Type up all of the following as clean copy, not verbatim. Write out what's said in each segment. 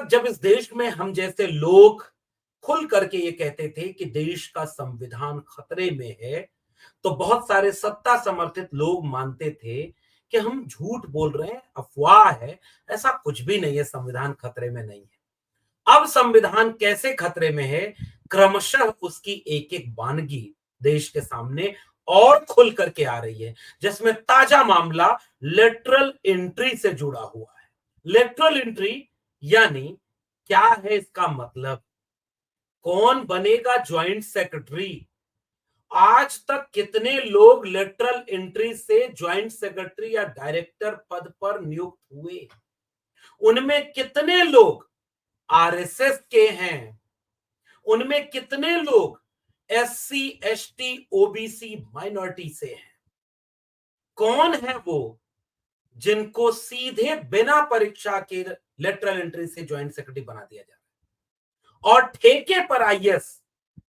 जब इस देश में हम जैसे लोग खुल करके ये कहते थे कि देश का संविधान खतरे में है, तो बहुत सारे सत्ता समर्थित लोग मानते थे कि हम झूठ बोल रहे हैं, अफवाह है, ऐसा कुछ भी नहीं है, संविधान खतरे में नहीं है। अब संविधान कैसे खतरे में है, क्रमशः उसकी एक-एक वानगी देश के सामने और खुल करके आ रही है, जिसमें ताजा मामला लेटरल एंट्री से जुड़ा हुआ है। लेटरल एंट्री यानी क्या है इसका मतलब? कौन बनेगा ज्वाइंट सेक्रेटरी? आज तक कितने लोग लेटरल एंट्री से ज्वाइंट सेक्रेटरी या डायरेक्टर पद पर नियुक्त हुए? उनमें कितने लोग आरएसएस के हैं? उनमें कितने लोग एससी, एसटी, ओबीसी, माइनॉरिटी से हैं? कौन है वो जिनको सीधे बिना परीक्षा के लेटरल एंट्री से ज्वाइंट सेक्रेटरी बना दिया जा रहा है? और ठेके पर आईएएस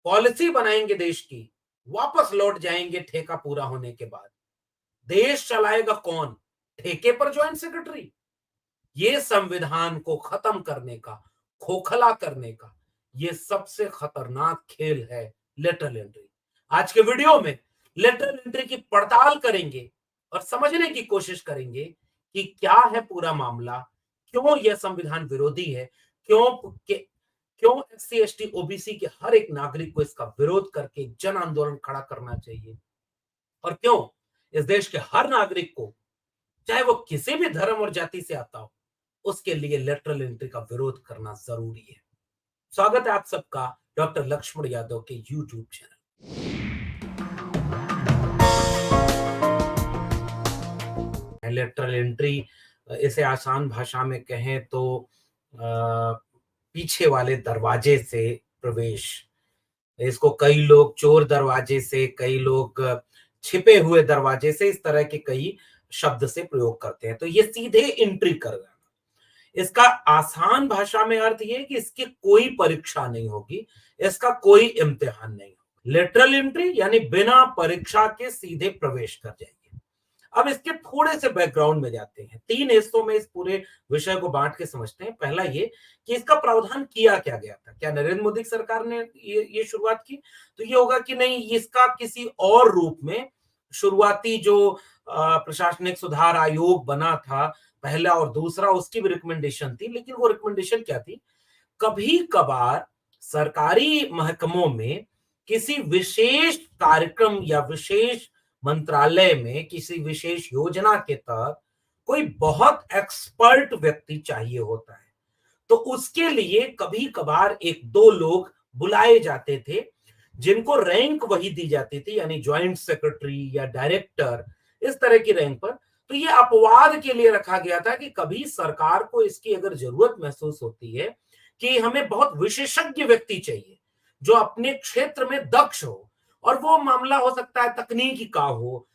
पॉलिसी बनाएंगे देश की, वापस लौट जाएंगे ठेका पूरा होने के बाद। देश चलाएगा कौन? ठेके पर ज्वाइंट सेक्रेटरी? ये संविधान को खत्म करने का, खोखला करने का ये सबसे खतरनाक खेल है लेटरल एंट्री। आज के वीडियो में लेटरल एंट्री की पड़ताल करेंगे और समझने की कोशिश करेंगे कि क्या है पूरा मामला, क्यों यह संविधान विरोधी है, क्यों एससी, एसटी, ओबीसी के हर एक नागरिक को इसका विरोध करके जन आंदोलन खड़ा करना चाहिए, और क्यों इस देश के हर नागरिक को, चाहे वो किसी भी धर्म और जाति से आता हो, उसके लिए लेटरल एंट्री का विरोध करना जरूरी है। स्वागत है आप सबका डॉक्टर लक्ष्मण यादव के यूट्यूब चैनल। लेटरल एंट्री, इसे आसान भाषा में कहें तो पीछे वाले दरवाजे से प्रवेश। इसको कई लोग चोर दरवाजे से, कई लोग छिपे हुए दरवाजे से, इस तरह के कई शब्द से प्रयोग करते हैं। तो ये सीधे एंट्री कर रहा है। इसका आसान भाषा में अर्थ ये है कि इसकी कोई परीक्षा नहीं होगी, इसका कोई इम्तिहान नहीं होगा। लेटरल एंट्री यानी बिना परीक्षा के सीधे प्रवेश कर जाएंगे। अब इसके थोड़े से बैकग्राउंड में जाते हैं, 3 हिस्सों में इस पूरे विषय को बांट के समझते हैं। पहला ये कि इसका प्रावधान किया क्या गया था। क्या नरेंद्र मोदी सरकार ने ये शुरुआत की? तो ये होगा कि नहीं, इसका किसी और रूप में शुरुआती जो प्रशासनिक सुधार आयोग बना था पहला और दूसरा, उसकी भी रिकमेंडेशन थी। लेकिन वो रिकमेंडेशन क्या थी? कभी कभार सरकारी महकमों में किसी विशेष कार्यक्रम या विशेष मंत्रालय में किसी विशेष योजना के तहत कोई बहुत एक्सपर्ट व्यक्ति चाहिए होता है, तो उसके लिए कभी कभार 1-2 लोग बुलाए जाते थे, जिनको रैंक वही दी जाती थी, यानी ज्वाइंट सेक्रेटरी या डायरेक्टर, इस तरह की रैंक पर। तो ये अपवाद के लिए रखा गया था कि कभी सरकार को इसकी अगर जरूरत महसूस होती है कि हमें बहुत विशेषज्ञ व्यक्ति चाहिए जो अपने क्षेत्र में दक्ष हो, और वो मामला हो सकता है तकनीकी का हो,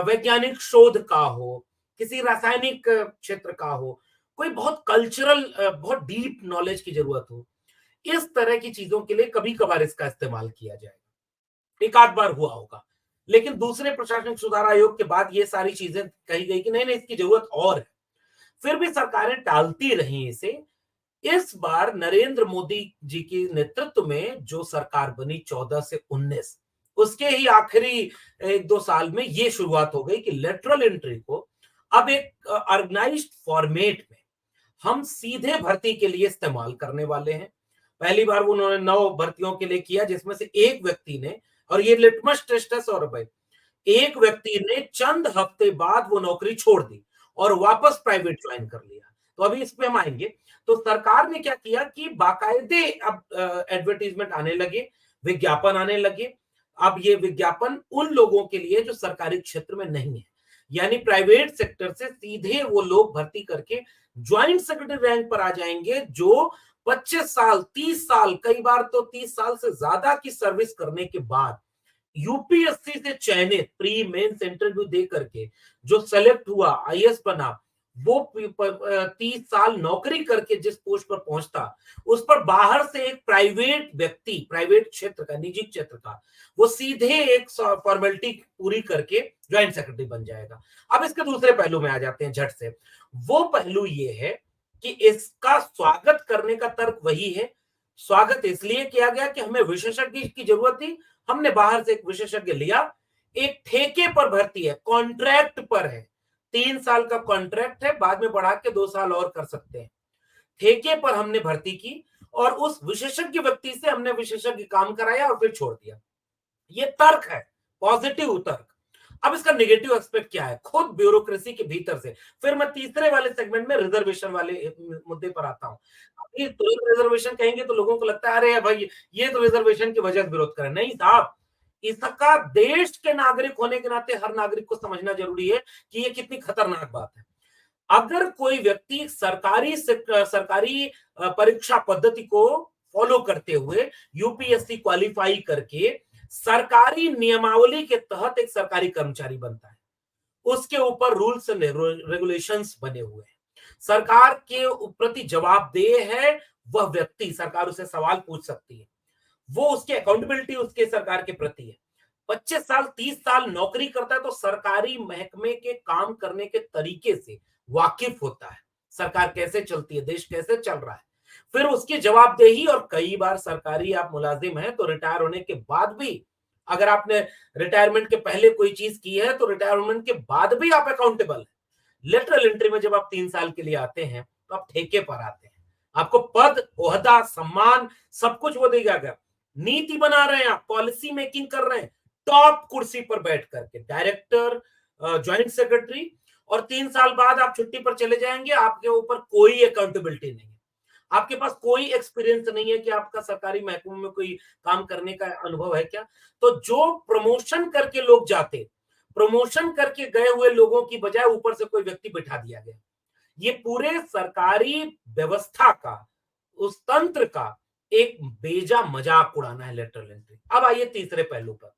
वैज्ञानिक शोध का हो, किसी रासायनिक क्षेत्र का हो, कोई बहुत कल्चरल, बहुत डीप नॉलेज की जरूरत हो, इस तरह की चीजों के लिए कभी कभार इसका इस्तेमाल किया जाएगा। एक आध बार हुआ होगा, लेकिन दूसरे प्रशासनिक सुधार आयोग के बाद ये सारी चीजें कही गई कि नहीं नहीं, इसकी जरूरत और है। फिर भी सरकारें टालती रही इसे। इस बार नरेंद्र मोदी जी के नेतृत्व में जो सरकार बनी 14 से 19, उसके ही आखिरी 1-2 साल में ये शुरुआत हो गई कि लेटरल एंट्री को अब एक ऑर्गेनाइज्ड फॉर्मेट में हम सीधे भर्ती के लिए इस्तेमाल करने वाले हैं। पहली बार उन्होंने 9 भर्तियों के लिए किया, जिसमें से एक व्यक्ति ने, और ये लिटमस टेस्ट है सौरभ भाई, एक व्यक्ति ने चंद हफ्ते बाद वो नौकरी छोड़ दी और वापस प्राइवेट ज्वाइन कर लिया। तो अभी इस पे हम आएंगे। तो सरकार ने क्या किया कि बाकायदे अब एडवर्टीजमेंट आने लगे, विज्ञापन आने लगे। अब ये विज्ञापन उन लोगों के लिए जो सरकारी क्षेत्र में नहीं है, यानी प्राइवेट सेक्टर से सीधे वो लोग भर्ती करके ज्वाइंट सेक्रेटरी रैंक पर आ जाएंगे, जो 25 साल, 30 साल, कई बार तो 30 साल से ज्यादा की सर्विस करने के बाद यूपीएससी से चयनित प्री मेंस इंटरव्यू दे करके जो सेलेक्ट हुआ, आईएएस बना, वो 30 साल नौकरी करके जिस पोस्ट पर पहुंचता, उस पर बाहर से एक प्राइवेट व्यक्ति, प्राइवेट क्षेत्र का, निजी क्षेत्र का, वो सीधे एक फॉर्मेलिटी पूरी करके ज्वाइंट सेक्रेटरी बन जाएगा। अब इसके दूसरे पहलू में आ जाते हैं झट से। वो पहलू ये है कि इसका स्वागत करने का तर्क वही है। स्वागत इसलिए किया गया कि हमें विशेषज्ञ की जरूरत थी, हमने बाहर से एक विशेषज्ञ लिया। एक ठेके पर भर्ती है, कॉन्ट्रैक्ट पर है, 3 साल का कॉन्ट्रैक्ट है, बाद में बढ़ा के 2 साल और कर सकते हैं। ठेके पर हमने भर्ती की और उस विशेषज्ञ व्यक्ति से हमने विशेषज्ञ काम कराया और फिर छोड़ दिया। ये तर्क है, पॉजिटिव तर्क। अब इसका नेगेटिव एस्पेक्ट क्या है, खुद ब्यूरोक्रेसी के भीतर से। फिर मैं तीसरे वाले सेगमेंट में रिजर्वेशन वाले मुद्दे पर आता हूं। अभी तुरंत रिजर्वेशन कहेंगे तो लोगों को लगता है अरे भाई ये तो रिजर्वेशन की वजह से विरोध कर रहे हैं। नहीं साहब, इसका देश के नागरिक होने के नाते हर नागरिक को समझना जरूरी है कि ये कितनी खतरनाक बात है। अगर कोई व्यक्ति सरकारी परीक्षा पद्धति को फॉलो करते हुए यूपीएससी क्वालिफाई करके सरकारी नियमावली के तहत एक सरकारी कर्मचारी बनता है, उसके ऊपर रूल्स एंड रेगुलेशंस बने हुए हैं, सरकार के प्रति जवाबदेह है वह व्यक्ति, सरकार उसे सवाल पूछ सकती है, वो उसकी अकाउंटेबिलिटी उसके सरकार के प्रति है। 25 साल 30 साल नौकरी करता है तो सरकारी महकमे के काम करने के तरीके से वाकिफ होता है, सरकार कैसे चलती है, देश कैसे चल रहा है। फिर उसकी जवाबदेही, और कई बार सरकारी आप मुलाजिम हैं तो रिटायर होने के बाद भी, अगर आपने रिटायरमेंट के पहले कोई चीज की है तो रिटायरमेंट के बाद भी आप अकाउंटेबल हैं। लेटरल एंट्री में जब आप 3 साल के लिए आते हैं तो आप ठेके पर आते हैं, आपको पद ओहदा सम्मान सब कुछ वो देगा गया, नीति बना रहे हैं आप, पॉलिसी मेकिंग कर रहे हैं टॉप कुर्सी पर बैठ करके, डायरेक्टर, ज्वाइंट सेक्रेटरी, और 3 साल बाद आप छुट्टी पर चले जाएंगे, आपके ऊपर कोई अकाउंटेबिलिटी नहीं है, आपके पास कोई एक्सपीरियंस नहीं है कि आपका सरकारी महकमे में कोई काम करने का अनुभव है क्या। तो जो प्रमोशन करके लोग जाते, प्रमोशन करके गए हुए लोगों की बजाय ऊपर से कोई व्यक्ति बिठा दिया गया। ये पूरे सरकारी व्यवस्था का, उस तंत्र का एक बेजा मजाक उड़ाना है लेटरल एंट्री। अब आइए तीसरे पहलू पर।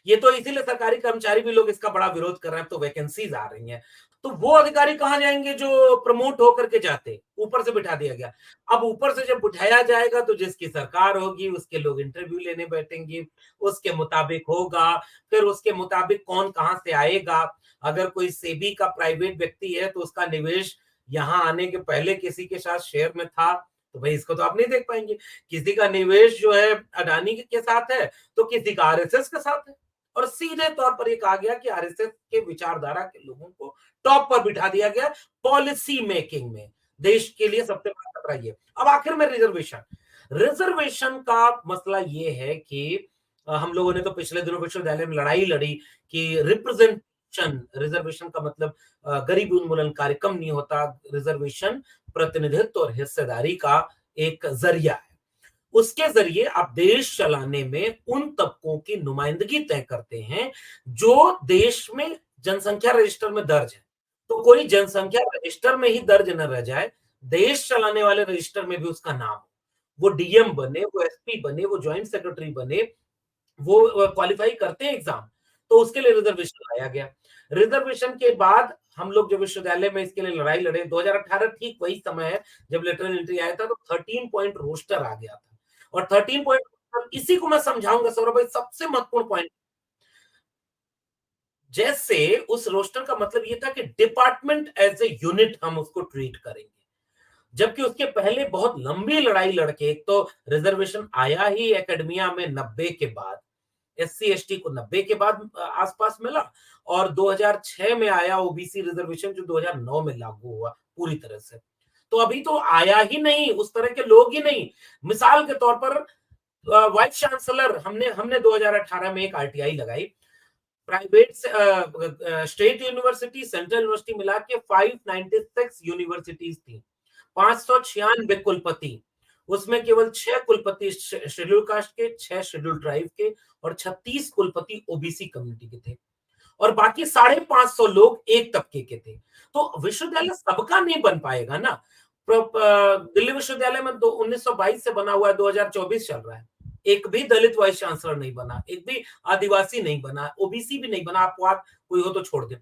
ये तो इसीलिए सरकारी कर्मचारी भी लोग इसका बड़ा विरोध कर रहे हैं, तो वैकेंसीज आ रही हैं। तो वो अधिकारी कहाँ जाएंगे जो प्रमोट होकर के जाते, ऊपर से बिठा दिया गया। अब ऊपर से जब बिठाया जाएगा तो जिसकी सरकार होगी उसके लोग इंटरव्यू लेने बैठेंगे, उसके मुताबिक होगा, फिर उसके मुताबिक कौन कहाँ से आएगा। अगर कोई सेबी का प्राइवेट व्यक्ति है तो उसका निवेश यहाँ आने के पहले किसी के साथ शेयर में था, तो भाई इसको तो आप नहीं देख पाएंगे। किसी का निवेश जो है अडानी के साथ है तो किसी का आरएसएस के साथ है, और सीधे तौर पर ये कहा गया कि आरएसएस के विचारधारा के लोगों को टॉप पर बिठा दिया गया पॉलिसी मेकिंग में। देश के लिए सबसे बड़ा खतरा ये। अब आखिर में रिजर्वेशन, रिजर्वेशन का मसला ये है कि हम लोगों ने तो पिछले दिनों विश्वविद्यालय में लड़ाई लड़ी कि रिप्रेजेंटेशन, रिजर्वेशन का मतलब गरीब उन्मूलन कार्यक्रम नहीं होता, रिजर्वेशन प्रतिनिधित्व और हिस्सेदारी का एक जरिया है। उसके जरिए आप देश चलाने में उन तबकों की नुमाइंदगी तय करते हैं जो देश में जनसंख्या रजिस्टर में दर्ज है। तो कोई जनसंख्या रजिस्टर में ही दर्ज न रह जाए, देश चलाने वाले रजिस्टर में भी उसका नाम हो, वो डीएम बने, वो एसपी बने, वो ज्वाइंट सेक्रेटरी बने, वो क्वालिफाई करते हैं एग्जाम, तो उसके लिए रिजर्वेशन लाया गया। रिजर्वेशन के बाद हम लोग जो विश्वविद्यालय में इसके लिए लड़ाई लड़े, 2018 ठीक वही समय है जब लेटरल एंट्री आया था, तो 13 पॉइंट रोस्टर आ गया था। और 13 पॉइंट इसी को मैं समझाऊंगा सौरभ भाई, सबसे महत्वपूर्ण पॉइंट। जैसे उस रोस्टर का मतलब ये था कि डिपार्टमेंट एज ए यूनिट हम उसको ट्रीट करेंगे, जबकि उसके पहले बहुत लंबी लड़ाई लड़के, एक तो रिजर्वेशन आया ही एकेडमिया में 90 के बाद, एससी एसटी को 90 के बाद आसपास मिला, और 2006 में आया ओबीसी रिजर्वेशन जो 2009 में लागू हुआ पूरी तरह से। तो अभी तो आया ही नहीं, उस तरह के लोग ही नहीं। मिसाल के तौर पर वाइस चांसलर, हमने हमने 2018 में एक आरटीआई लगाई, private state university central university मिला के 596 यूनिवर्सिटीज थी, 596 कुलपति, उसमें केवल 6 कुलपति शेड्यूल कास्ट के, 6 शेड्यूल ट्राइब के, और 36 कुलपति ओबीसी कम्युनिटी के थे, और बाकी 550 लोग एक तबके के थे। तो विश्वविद्यालय सबका नहीं बन पाएगा ना। दिल्ली विश्वविद्यालय में 1922 से बना हुआ है, 2024 चल रहा है, एक भी दलित वाइस चांसलर नहीं बना, एक भी आदिवासी नहीं बना, ओबीसी भी नहीं बना, आपको आप कोई हो तो छोड़ दे।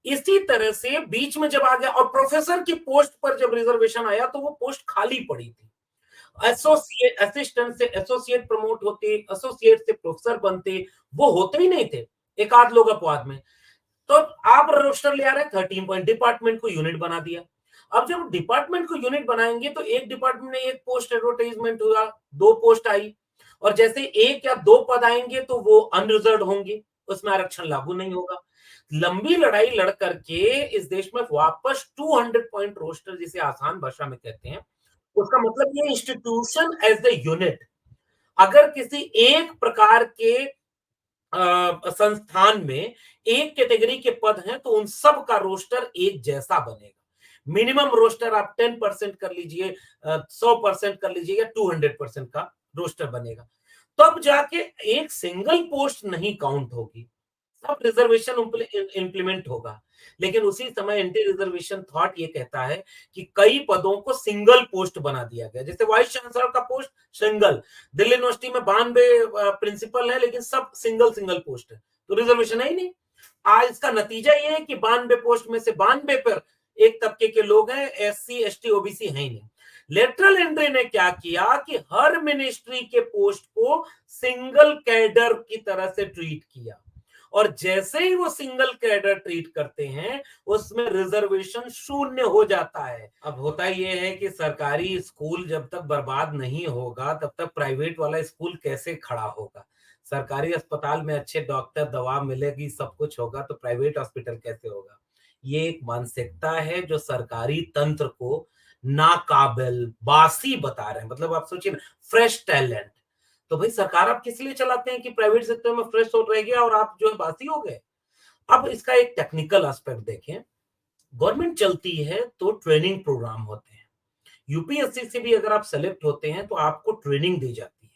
इसी तरह से बीच में जब आ गया, और प्रोफेसर की पोस्ट पर जब रिजर्वेशन आया तो वो पोस्ट खाली पड़ी थी। एसोसिएट असिस्टेंट से एसोसिएट प्रमोट होते, एसोसिएट से प्रोफेसर बनते, वो होते ही नहीं थे, एक आध लोग अपवाद में। तो आप रोस्टर ले आ रहे, 13 पॉइंट डिपार्टमेंट को यूनिट बना दिया। अब जब डिपार्टमेंट को यूनिट बनाएंगे तो एक डिपार्टमेंट में एक पोस्ट एडवर्टाइजमेंट हुआ, दो पोस्ट आई, और जैसे एक या दो पद आएंगे तो वो अनरिजर्व होंगे, उसमें आरक्षण लागू नहीं होगा। लंबी लड़ाई लड़ करके इस देश में वापस 200 पॉइंट रोस्टर, जिसे आसान भाषा में कहते हैं, उसका मतलब ये इंस्टीट्यूशन एज द यूनिट, अगर किसी एक प्रकार के संस्थान में एक कैटेगरी के पद हैं तो उन सब का रोस्टर एक जैसा बनेगा। मिनिमम रोस्टर आप 10% कर लीजिए, 100% कर लीजिए, या 200% का रोस्टर बनेगा, तब जाके एक सिंगल पोस्ट नहीं काउंट होगी, सब रिजर्वेशन इंप्लीमेंट होगा। लेकिन उसी समय एंटी रिजर्वेशन थॉट ये कहता है कि कई पदों को सिंगल पोस्ट बना दिया गया, जैसे वाइस चांसलर का पोस्ट सिंगल, दिल्ली यूनिवर्सिटी में 92 प्रिंसिपल है लेकिन सब सिंगल सिंगल पोस्ट है, तो रिजर्वेशन है ही नहीं। आज इसका नतीजा ये है कि 92 पोस्ट में से 92 पर एक तबके के लोग हैं, SC ST OBC है ही नहीं। लेटरल एंट्री ने क्या किया कि हर मिनिस्ट्री के पोस्ट को सिंगल कैडर की तरह से ट्रीट किया, और जैसे ही वो सिंगल कैडर ट्रीट करते हैं उसमें रिजर्वेशन शून्य हो जाता है। अब होता ये है कि सरकारी स्कूल जब तक बर्बाद नहीं होगा तब तक प्राइवेट वाला स्कूल कैसे खड़ा होगा। सरकारी अस्पताल में अच्छे डॉक्टर, दवा मिलेगी, सब कुछ होगा, तो प्राइवेट हॉस्पिटल कैसे होगा। ये एक मानसिकता है जो सरकारी तंत्र को नाकाबिल, बासी बता रहे हैं। मतलब आप सोचिए ना, फ्रेश टैलेंट, तो भाई सरकार आप किस लिए चलाते हैं कि प्राइवेट सेक्टर में फ्रेश हो रह गया और आप जो है बासी हो गए। अब इसका एक टेक्निकल एस्पेक्ट देखें, गवर्नमेंट चलती है तो ट्रेनिंग प्रोग्राम होते हैं। यूपीएससी से भी अगर आप सेलेक्ट होते हैं तो आपको ट्रेनिंग दी जाती है,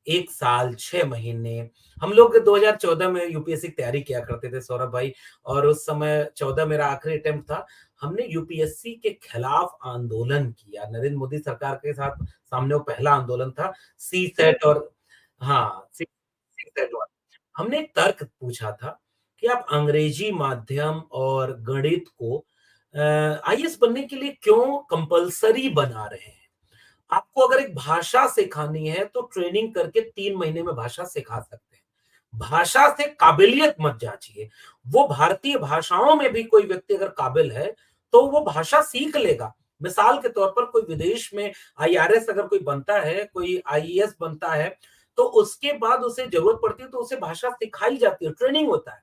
1 साल 6 महीने। हम लोग 2014 में यूपीएससी की तैयारी किया करते थे सौरभ भाई, और उस समय 14 मेरा आखिरी अटेम्प्ट था। हमने यूपीएससी के खिलाफ आंदोलन किया, नरेंद्र मोदी सरकार के साथ सामने वो पहला आंदोलन था, सी सेट और हाँ, सी सेट वाला। हमने एक तर्क पूछा था कि आप अंग्रेजी माध्यम और गणित को आईएएस बनने के लिए क्यों कंपल्सरी बना रहे हैं। आपको अगर एक भाषा सिखानी है तो ट्रेनिंग करके 3 महीने में भाषा सिखा सकते हैं। भाषा से काबिलियत मत जांचिए। वो भारतीय भाषाओं में भी कोई व्यक्ति अगर काबिल है तो वो भाषा सीख लेगा। मिसाल के तौर पर कोई विदेश में आईआरएस अगर कोई बनता है, कोई आईएएस बनता है, तो उसके बाद उसे जरूरत पड़ती है तो उसे भाषा सिखाई जाती है, ट्रेनिंग होता है।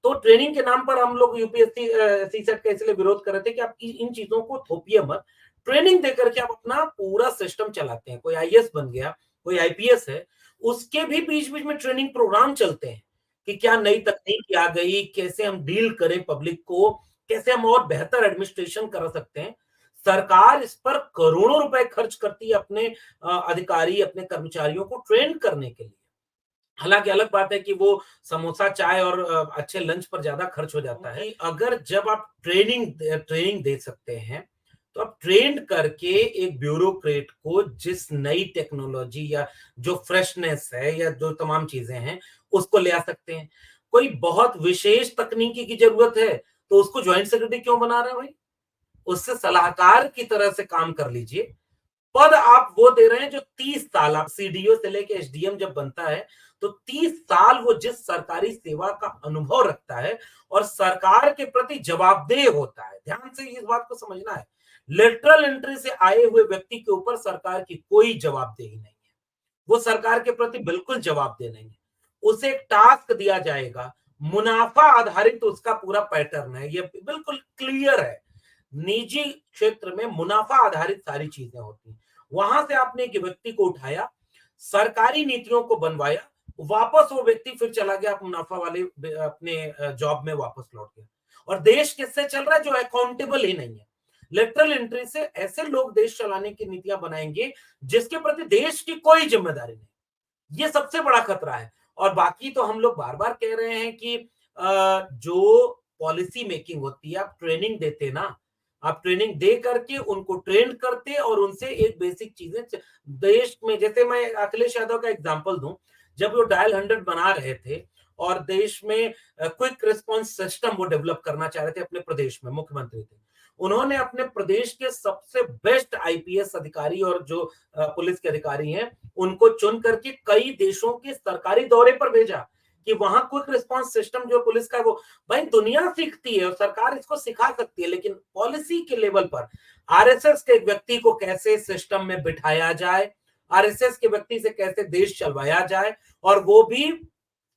तो ट्रेनिंग के नाम पर हम लोग यूपीएससी सीसेट का इसलिए विरोध कर रहे थे कि आप इन चीजों को थोपिए मत। ट्रेनिंग देकर के आप अपना पूरा सिस्टम चलाते हैं। कोई आईएएस बन गया, कोई आईपीएस है, उसके भी बीच बीच में ट्रेनिंग प्रोग्राम चलते हैं कि क्या नई तकनीक आ गई, कैसे हम डील करें पब्लिक को, कैसे हम और बेहतर एडमिनिस्ट्रेशन कर सकते हैं। सरकार इस पर करोड़ों रुपए खर्च करती है अपने अधिकारी, अपने कर्मचारियों को ट्रेन करने के लिए। हालाँकि अलग बात है कि वो समोसा, चाय और अच्छे लंच पर ज़्यादा खर्च हो जाता है। अगर जब आप ट्रेनिंग दे सकते हैं, तो आप ट्रेंड करके एक ब्यूरोक्रेट को जिस नई टेक्नोलॉजी या जो फ्रेशनेस है या जो तमाम चीज़ें हैं, उसको ले आ सकते हैं। कोई बहुत विशेष तकनीकी की ज़रूरत है, तो उसको जॉइंट सेक्रेटरी क्यों बना रहे हैं भाई? उससे सलाहकार की तरह से काम कर लीजिए। पद आप वो दे रहे हैं जो 30 साल, आप सीडीओ से लेके एसडीएम जब बनता है तो 30 साल वो जिस सरकारी सेवा का अनुभव रखता है और सरकार के प्रति जवाबदेह होता है। ध्यान से इस बात को समझना है, लेटरल एंट्री से आए हुए व्यक्ति के ऊपर सरकार की कोई जवाबदेही नहीं है। वो सरकार के प्रति बिल्कुल जवाबदेह नहीं है। उसे एक टास्क दिया जाएगा, मुनाफा आधारित उसका पूरा पैटर्न है, ये बिल्कुल क्लियर है। निजी क्षेत्र में मुनाफा आधारित सारी चीजें होती हैं। वहां से आपने एक व्यक्ति को उठाया, सरकारी नीतियों को बनवाया, वापस वो व्यक्ति फिर चला गया मुनाफा वाले अपने जॉब में वापस लौट गया। और देश किससे चल रहा है? जो अकाउंटेबल ही नहीं है। लेटरल एंट्री से ऐसे लोग देश चलाने की नीतियां बनाएंगे जिसके प्रति देश की कोई जिम्मेदारी नहीं। ये सबसे बड़ा खतरा है। और बाकी तो हम लोग बार बार कह रहे हैं कि जो पॉलिसी मेकिंग होती है, आप ट्रेनिंग देते ना, आप ट्रेनिंग दे करके उनको ट्रेन करते और उनसे एक बेसिक चीजें देश में, जैसे मैं अखिलेश यादव का एग्जांपल दूं, जब वो डायल 100 बना रहे थे और देश में क्विक रिस्पांस सिस्टम वो डेवलप करना चाह रहे थे अपने प्रदेश में, मुख्यमंत्री थे, उन्होंने अपने प्रदेश के सबसे बेस्ट आईपीएस अधिकारी और जो पुलिस के अधिकारी हैं उनको चुन करके कई देशों के सरकारी दौरे पर भेजा कि वहां क्विक रिस्पांस सिस्टम जो पुलिस का वो, भाई दुनिया सीखती है और सरकार इसको सिखा सकती है, लेकिन पॉलिसी के लेवल पर आरएसएस के व्यक्ति को कैसे सिस्टम में बिठाया जाए, आरएसएस के व्यक्ति से कैसे देश चलवाया जाए, और वो भी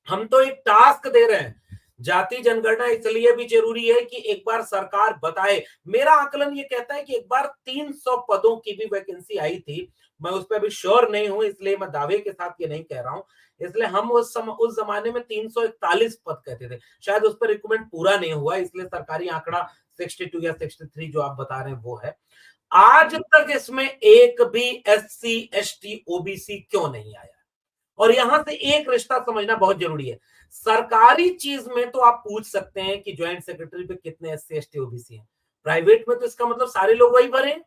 हम तो एक टास्क दे रहे हैं। जाति जनगणना इसलिए भी जरूरी है कि एक बार सरकार बताए। मेरा आकलन ये कहता है कि एक बार 300 पदों की भी वैकेंसी आई थी, मैं उस पर अभी श्योर नहीं हूं, इसलिए मैं दावे के साथ ये नहीं कह रहा हूं। इसलिए हम उस जमाने में 341 पद कहते थे, शायद उस पर रिक्रूटमेंट पूरा नहीं हुआ, इसलिए सरकारी आंकड़ा 62 या 63 जो आप बता रहे हैं वो है। आज तक इसमें एक भी एससी एसटी ओबीसी क्यों नहीं आया? और यहां से एक रिश्ता समझना बहुत जरूरी है। सरकारी चीज में तो आप पूछ सकते हैं कि ज्वाइंट सेक्रेटरी पे कितने एससी एसटी ओबीसी हैं। प्राइवेट में तो इसका मतलब सारे लोग वही भरे,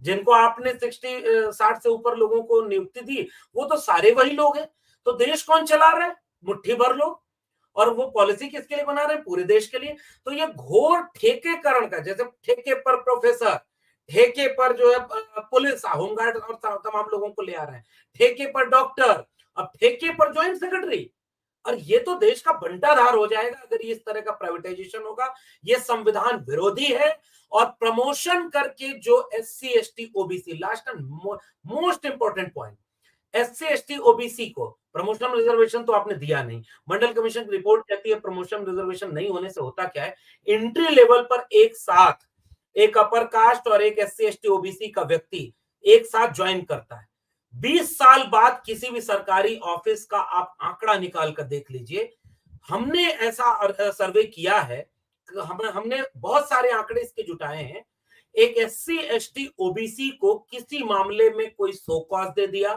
जिनको आपने 60 से ऊपर लोगों को नियुक्ति दी, वो तो सारे वही लोग हैं। तो देश कौन चला रहा है? मुट्ठी भर लोग। और वो पॉलिसी किसके लिए बना रहे हैं? पूरे देश के लिए। तो ये घोर ठेकेकरण का, जैसे ठेके पर प्रोफेसर, ठेके पर जो है पुलिस, होमगार्ड और तमाम लोगों को ले आ रहे हैं, ठेके पर डॉक्टर, अब ठेके पर ज्वाइंट सेक्रेटरी। और ये तो देश का बंटाधार हो जाएगा अगर इस तरह का प्राइवेटाइजेशन होगा। ये संविधान विरोधी है। और प्रमोशन करके जो SC ST OBC, last and most important point, SC ST OBC को प्रमोशन रिजर्वेशन तो आपने दिया नहीं। मंडल कमीशन की रिपोर्ट कहती है प्रमोशन रिजर्वेशन नहीं होने से होता क्या है, एंट्री लेवल पर एक साथ एक अपर कास्ट और एक एससी एसटी ओबीसी का व्यक्ति एक साथ ज्वाइन करता है। 20 साल बाद किसी भी सरकारी ऑफिस का आप आंकड़ा निकाल कर देख लीजिए। हमने ऐसा सर्वे किया है, हमने बहुत सारे आंकड़े इसके जुटाए हैं। एक एससी एसटी ओबीसी को किसी मामले में कोई सो कॉज दे दिया,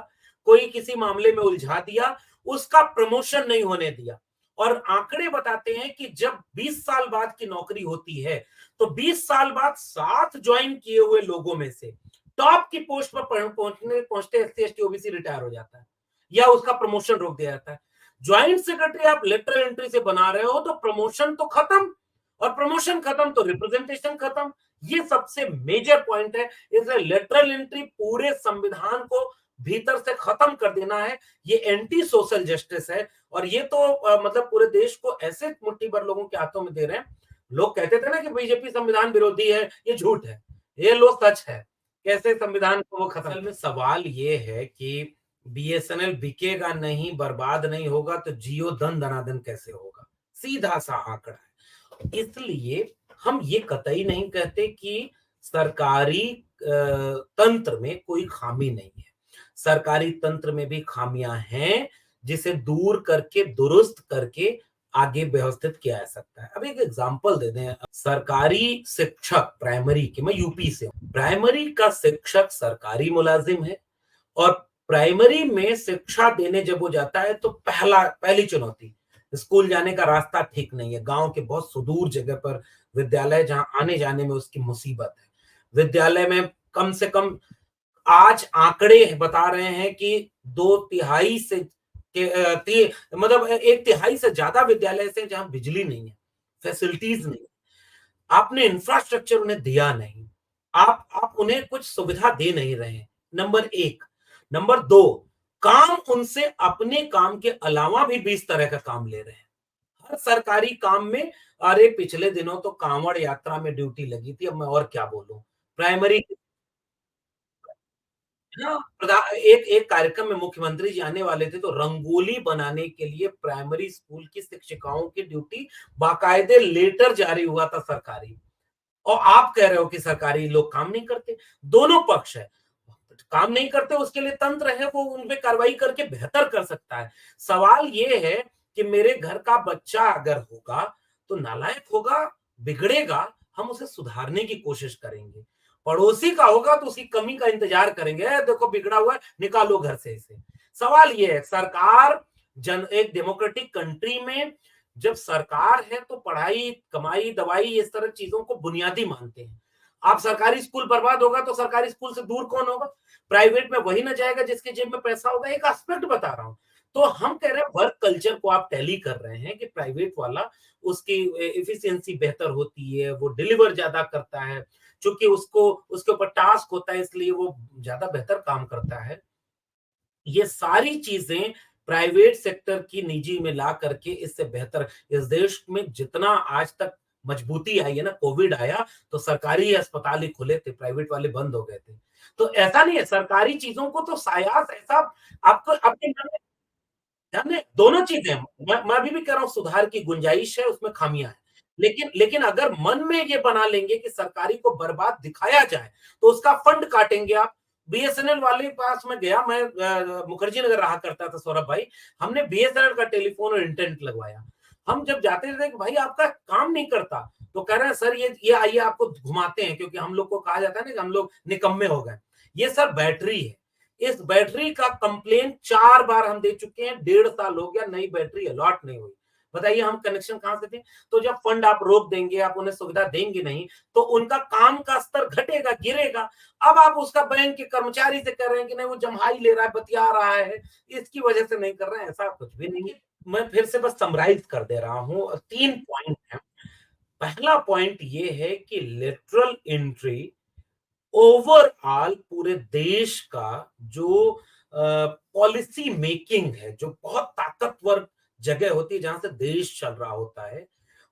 कोई किसी मामले में उलझा दिया, उसका प्रमोशन नहीं होने दिया। और आंकड़े बताते हैं कि जब 20 साल बाद की नौकरी होती है, तो 20 साल बाद 7 ज्वाइन किए हुए लोगों में से टॉप की पोस्ट पर पहुंचते एससी एसटी ओबीसी रिटायर हो जाता है या उसका प्रमोशन रोक दिया जाता है। ज्वाइंट सेक्रेटरी आप लेटरल एंट्री से बना रहे हो तो प्रमोशन तो खत्म, और प्रमोशन खत्म तो रिप्रेजेंटेशन खत्म। ये सबसे मेजर पॉइंट है। इसलिए लेटरल एंट्री पूरे संविधान को भीतर से खत्म कर देना है। ये एंटी सोशल जस्टिस है। और ये तो मतलब पूरे देश को ऐसे मुट्ठी भर लोगों के हाथों में दे रहे हैं। लोग कहते थे ना कि बीजेपी संविधान विरोधी है, ये झूठ है, ये लो सच है। कैसे संविधान को वो खत्म में। सवाल ये है कि बीएसएनएल बिकेगा नहीं, बर्बाद नहीं होगा, तो जियो धन धनाधन कैसे होगा? सीधा सा आंकड़ा है। इसलिए हम ये कतई नहीं कहते कि सरकारी तंत्र में कोई खामी नहीं है। सरकारी तंत्र में भी खामियां हैं, जिसे दूर करके दुरुस्त करके आगे व्यवस्थित किया जा सकता है। अब एक एग्जांपल दे दें, सरकारी शिक्षक प्राइमरी के, मैं यूपी से हूं, प्राइमरी का शिक्षक सरकारी मुलाजिम है, और प्राइमरी में शिक्षा देने जब वो जाता है तो पहली चुनौती, स्कूल जाने का रास्ता ठीक नहीं है, गांव के बहुत सुदूर जगह पर विद्यालय, जहां आने जाने में उसकी मुसीबत है। विद्यालय में कम से कम आज आंकड़े बता रहे हैं कि 2/3 से मतलब 1/3 से ज्यादा विद्यालय से जहां बिजली नहीं है, फैसिलिटीज नहीं, आपने इंफ्रास्ट्रक्चर उन्हें दिया नहीं, आप उन्हें कुछ सुविधा दे नहीं रहे हैं, नंबर एक। नंबर दो, काम उनसे अपने काम के अलावा भी 20 तरह का काम ले रहे हैं। हर सरकारी काम में, अरे पिछले दिनों तो कांवड़ यात्रा में ड्यूटी लगी थी, अब मैं और क्या बोलूं। प्राइमरी, हाँ, एक एक कार्यक्रम में मुख्यमंत्री जी आने वाले थे, तो रंगोली बनाने के लिए प्राइमरी स्कूल की शिक्षिकाओं की ड्यूटी, बाकायदे लेटर जारी हुआ था सरकारी। और आप कह रहे हो कि सरकारी लोग काम नहीं करते। दोनों पक्ष है, काम नहीं करते उसके लिए तंत्र है, वो उन पे कार्रवाई करके बेहतर कर सकता है। सवाल ये है कि मेरे घर का बच्चा अगर होगा तो नालायक होगा, बिगड़ेगा, हम उसे सुधारने की कोशिश करेंगे। पड़ोसी का होगा तो उसकी कमी का इंतजार करेंगे, देखो बिगड़ा हुआ है, निकालो घर से इसे। सवाल ये है, सरकार एक डेमोक्रेटिक कंट्री में जब सरकार है तो पढ़ाई, कमाई, दवाई, इस तरह चीजों को बुनियादी मानते हैं। आप सरकारी स्कूल बर्बाद होगा तो सरकारी स्कूल से दूर कौन होगा? प्राइवेट में वही ना जाएगा जिसके जेब में पैसा होगा। एक एस्पेक्ट बता रहा हूं। तो हम कह रहे हैं वर्क कल्चर को आप टैली कर रहे हैं कि प्राइवेट वाला, उसकी एफिशिएंसी बेहतर होती है, वो डिलीवर ज्यादा करता है, क्योंकि उसको उसके ऊपर टास्क होता है, इसलिए वो ज्यादा बेहतर काम करता है। ये सारी चीजें प्राइवेट सेक्टर की निजी में ला करके इससे बेहतर इस देश में जितना आज तक मजबूती आई है ना, कोविड आया तो सरकारी अस्पताल ही खुले थे, प्राइवेट वाले बंद हो गए थे। तो ऐसा नहीं है, सरकारी चीज़ों को तो सायास ऐसा आपको आपके मन में ध्यान दें, दोनों चीज़ें हैं। मैं अभी भी कह रहा हूँ सुधार की गुंजाइश है, उसमें खामियाँ हैं। लेकिन लेकिन अगर मन में ये बना लेंगे कि सरकारी को बर्बाद दिखाया जाए, तो उसका फंड काटेंगे आप। बीएसएनएल वाले के पास मैं गया, मैं मुखर्जी नगर रहा करता था सौरभ भाई, हमने बीएसएनएल का टेलीफ़ोन और इंटरनेट लगवाया। हम जब जाते थे कि भाई आपका काम नहीं करता, तो कह रहे हैं सर ये आइए आपको घुमाते हैं क्योंकि हम लोग को कहा जाता है ना कि हम लोग निकम्मे हो गए। ये सर बैटरी है। इस बैटरी का कंप्लेंट 4 बार हम दे चुके हैं, 1.5 साल हो गया, नई बैटरी अलॉट नहीं हुई। बताइए हम कनेक्शन कहाँ से दें? तो जब फंड आप रोक देंगे, आप उन्हें सुविधा देंगे नहीं, तो उनका काम का स्तर घटेगा, गिरेगा। अब आप उसका बैंक के कर्मचारी से कह रहे हैं कि नहीं वो जम्हाई ले रहा है, बतिया रहा है, इसकी वजह से नहीं कर रहे हैं, ऐसा कुछ भी नहीं है। मैं फिर से बस समराइज़ कर दे रहा हूँ 3 पॉइंट हैं। पहला पॉइंट ये है कि लेटरल एंट्री ओवरऑल पूरे देश का जो पॉलिसी मेकिंग है, जो बहुत ताकतवर जगह होती है जहां से देश चल रहा होता है,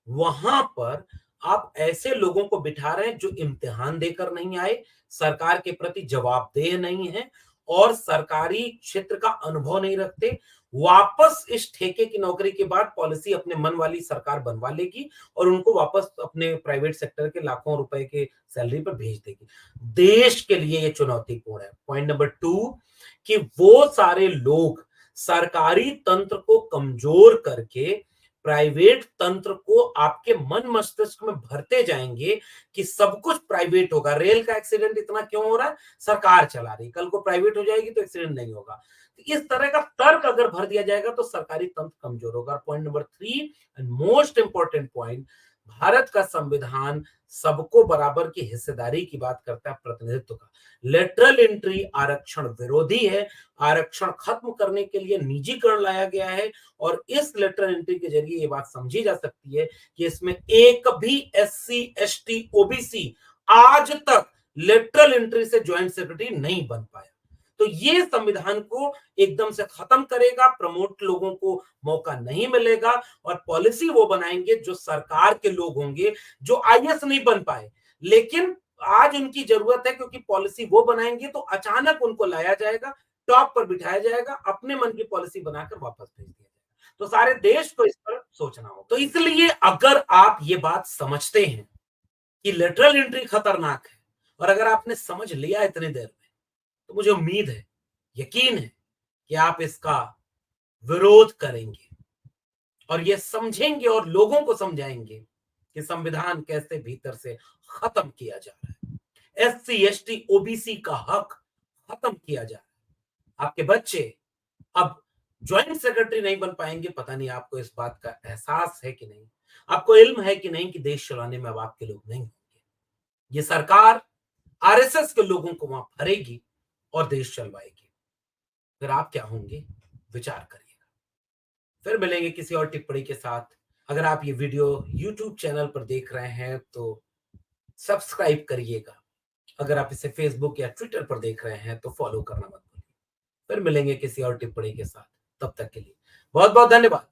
वहां पर आप ऐसे लोगों को बिठा रहे हैं जो इम्तिहान देकर नहीं आए, सरकार के प्रति जवाबदेह नहीं है और सरकारी क्षेत्र का अनुभव नहीं रखते। वापस इस ठेके की नौकरी के बाद पॉलिसी अपने मन वाली सरकार बनवा लेगी और उनको वापस अपने प्राइवेट सेक्टर के लाखों रुपए के सैलरी पर भेज देगी। देश के लिए ये चुनौतीपूर्ण है। पॉइंट नंबर 2 कि वो सारे लोग सरकारी तंत्र को कमजोर करके प्राइवेट तंत्र को आपके मन मस्तिष्क में भरते जाएंगे कि सब कुछ प्राइवेट होगा। रेल का एक्सीडेंट इतना क्यों हो रहा है? सरकार चला रही, कल को प्राइवेट हो जाएगी तो एक्सीडेंट नहीं होगा। तो इस तरह का तर्क अगर भर दिया जाएगा तो सरकारी तंत्र कमजोर होगा। Point number 3 and most important point, Bharat का संविधान सबको बराबर की हिस्सेदारी की बात करता है, प्रतिनिधित्व का। लेटरल एंट्री आरक्षण विरोधी है। आरक्षण खत्म करने के लिए निजीकरण लाया गया है और इस लेटरल एंट्री के जरिए ये बात समझी जा सकती है कि इसमें एक भी एससी, एसटी, ओबीसी आज तक लेटरल एंट्री से ज्वाइंट सेक्रेटरी नहीं बन पाया। तो ये संविधान को एकदम से खत्म करेगा, प्रमोट लोगों को मौका नहीं मिलेगा और पॉलिसी वो बनाएंगे जो सरकार के लोग होंगे, जो आईएएस नहीं बन पाए, लेकिन आज उनकी जरूरत है क्योंकि पॉलिसी वो बनाएंगे तो अचानक उनको लाया जाएगा, टॉप पर बिठाया जाएगा, अपने मन की पॉलिसी बनाकर वापस भेज दिया जाएगा। तो सारे देश को इस पर सोचना हो। तो इसलिए अगर आप ये बात समझते हैं कि लेटरल एंट्री खतरनाक है और अगर आपने समझ लिया इतनी देर में, तो मुझे उम्मीद है, यकीन है कि आप इसका विरोध करेंगे और ये समझेंगे और लोगों को समझाएंगे कि संविधान कैसे भीतर से खत्म किया जा रहा है। एससी, एसटी, ओबीसी का हक खत्म किया जा रहा है। आपके बच्चे अब ज्वाइंट सेक्रेटरी नहीं बन पाएंगे। पता नहीं आपको इस बात का एहसास है कि नहीं, आपको इल्म है कि नहीं कि देश चलाने में अब आपके लोग नहीं होंगे। ये सरकार आरएसएस के लोगों को वहां भरेगी और देश चलवाएगी। फिर आप क्या होंगे, विचार करिएगा। फिर मिलेंगे किसी और टिप्पणी के साथ। अगर आप ये वीडियो यूट्यूब चैनल पर देख रहे हैं तो सब्सक्राइब करिएगा। अगर आप इसे फेसबुक या ट्विटर पर देख रहे हैं तो फॉलो करना मत भूलिए। फिर मिलेंगे किसी और टिप्पणी के साथ। तब तक के लिए बहुत बहुत धन्यवाद।